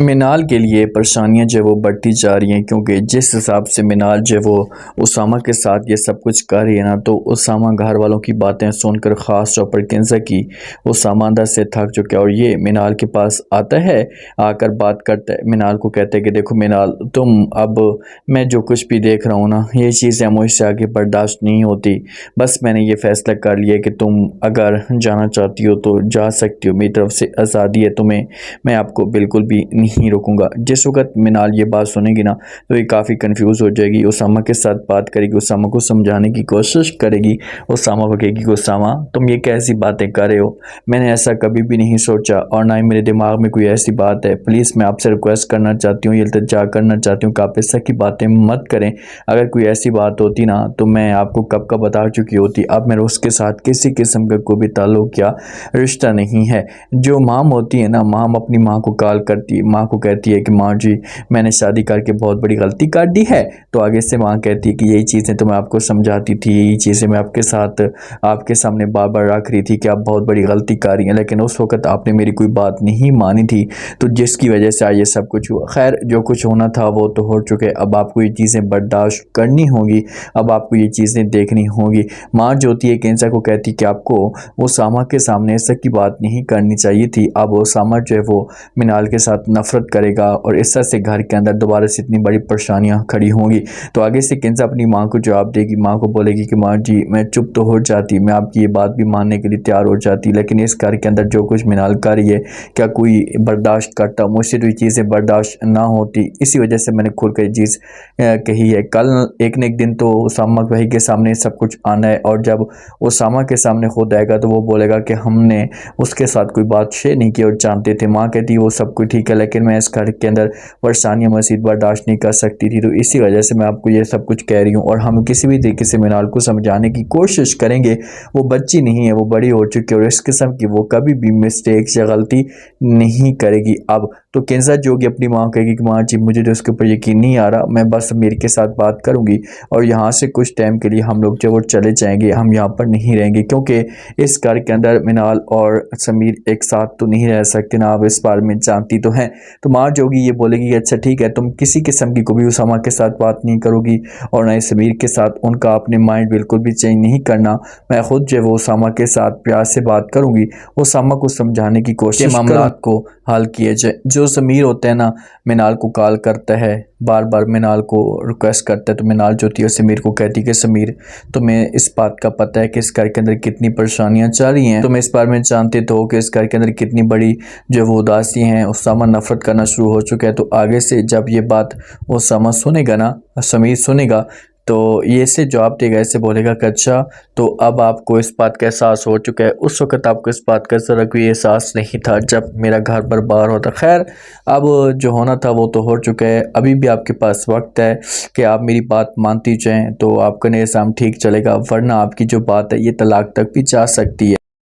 मिनाल के लिए परेशानियां जो है वो बढ़ती जा रही हैं, क्योंकि जिस हिसाब से मिनाल जो है वो उसामा के साथ ये सब कुछ कर रही है ना, तो उसामा घर वालों की बातें सुनकर ख़ास तौर पर किन्जा की उसामा अंदर से थक चुका है। और ये मिनाल के पास आता है, आकर बात करता है, मिनाल को कहते हैं कि देखो मिनाल, तुम अब मैं जो कुछ भी देख रहा हूँ ना, ये चीज़ें मुझसे आगे बर्दाश्त नहीं होती। बस मैंने ये फ़ैसला कर लिया कि तुम अगर जाना चाहती हो तो जा सकती हो, मेरी तरफ से आज़ादी है तुम्हें, मैं आपको बिल्कुल भी नहीं रोकूंगा। जिस वक्त मिनाल ये बात सुनेगी ना, तो ये काफ़ी कंफ्यूज हो जाएगी, उसामा के साथ बात करेगी, उसामा को समझाने की कोशिश करेगी। उसामा को कहेगी कि उसामा, तुम ये कैसी बातें कर रहे हो, मैंने ऐसा कभी भी नहीं सोचा और ना ही मेरे दिमाग में कोई ऐसी बात है। प्लीज़ मैं आपसे रिक्वेस्ट करना चाहती हूँ, इल्तिजा करना चाहती हूँ कि आप ऐसा की बातें मत करें। अगर कोई ऐसी बात होती ना, तो मैं आपको कब का बता चुकी होती। अब मेरा उसके साथ किसी किस्म का कोई भी ताल्लुक या रिश्ता नहीं है। जो माम होती है ना, माम अपनी माँ को कॉल करती है, माँ को कहती है कि माँ जी, मैंने शादी करके बहुत बड़ी गलती कर दी है। तो आगे से माँ कहती है कि यही चीज़ें तो मैं आपको समझाती थी, यही चीज़ें मैं आपके साथ आपके सामने बार बार रख रही थी कि आप बहुत बड़ी गलती कर रही हैं, लेकिन उस वक्त आपने मेरी कोई बात नहीं मानी थी, तो जिसकी वजह से आज ये सब कुछ हुआ। खैर, जो कुछ होना था वो तो हो चुके, अब आपको ये चीज़ें बर्दाश्त करनी होगी, अब आपको ये चीज़ें देखनी होगी। माँ जो होती है केंसा को कहती कि आपको उसामा के सामने ऐसा की बात नहीं करनी चाहिए थी। अब उसामा जो है वो मिनाल के साथ नफरत करेगा और इस तरह से घर के अंदर दोबारा से इतनी बड़ी परेशानियां खड़ी होंगी। तो आगे से केंसा अपनी माँ को जवाब देगी, माँ को बोलेगी कि माँ जी, मैं चुप तो हो जाती, मैं आपकी ये बात भी मानने के लिए तैयार हो जाती, लेकिन इस घर के अंदर जो कुछ मिनाल कर रही है, क्या कोई बर्दाश्त करता? मुझसे तो ये चीज़ें बर्दाश्त ना होती, इसी वजह से मैंने खुल कर चीज़ कही है। कल एक न एक दिन तो उसामा भाई के सामने सब कुछ आना है, और जब उसामा के सामने खुद आएगा तो वो बोलेगा कि हमने उसके साथ कोई बात शेयर नहीं की और जानते थे। माँ कहती है वो सब कुछ ठीक है, लेकिन मैं इस घर के अंदर परेशानियाँ मज़ीद बर्दाश्त नहीं कर सकती थी, तो इसी वजह से मैं आपको ये सब कुछ कह रही हूँ। और हम किसी भी तरीके से मिनाल को समझाने की कोशिश करेंगे, वो बच्ची नहीं है, वो बड़ी हो चुकी है और इस किस्म की वो कभी भी मिस्टेक्स या गलती नहीं करेगी। अब तो केंजा जो होगी अपनी माँ कहेगी कि माँ जी, मुझे तो उसके ऊपर यकीन नहीं आ रहा, मैं बस अमीर के साथ बात करूँगी और यहाँ से कुछ टाइम के लिए हम लोग जो वो चले जाएंगे, हम यहाँ पर नहीं रहेंगे, क्योंकि इस घर के अंदर मिनाल और समीर एक साथ तो नहीं रह सकते ना, आप इस बारे में जानती तो हैं। तो माँ जो होगी ये बोलेगी कि अच्छा ठीक है, तुम किसी किस्म की कभी उसामा के साथ बात नहीं करोगी और ना ही समीर के साथ, उनका अपने माइंड बिल्कुल भी चेंज नहीं करना। मैं खुद जो है वो उसामा के साथ प्यार से बात करूँगी, उसामा को समझाने की कोशिश मामला को हल किए जाए। जो समीर होता है ना, मिनाल को कॉल करता है, बार बार मिनाल को रिक्वेस्ट करता है, तो मिनाल जो होती है समीर को कहती है कि समीर, तुम्हें इस बात का पता है कि इस घर के अंदर कितनी परेशानियां चल रही हैं, तुम इस बारे में जानते तो हो कि इस घर के अंदर कितनी बड़ी जो वो उदासी हैं, उसामा नफरत करना शुरू हो चुका है। तो आगे से जब ये बात उसामा सुनेगा ना, समीर सुनेगा, तो ये ऐसे जवाब देगा, ऐसे बोलेगा कि अच्छा, तो अब आपको इस बात का एहसास हो चुका है, उस वक्त आपको इस बात का ज़रा कोई एहसास नहीं था जब मेरा घर बर्बाद होता। खैर, अब जो होना था वो तो हो चुका है, अभी भी आपके पास वक्त है कि आप मेरी बात मानती जाएं, तो आपका निज़ाम ठीक चलेगा, वरना आपकी जो बात है ये तलाक तक भी जा सकती है।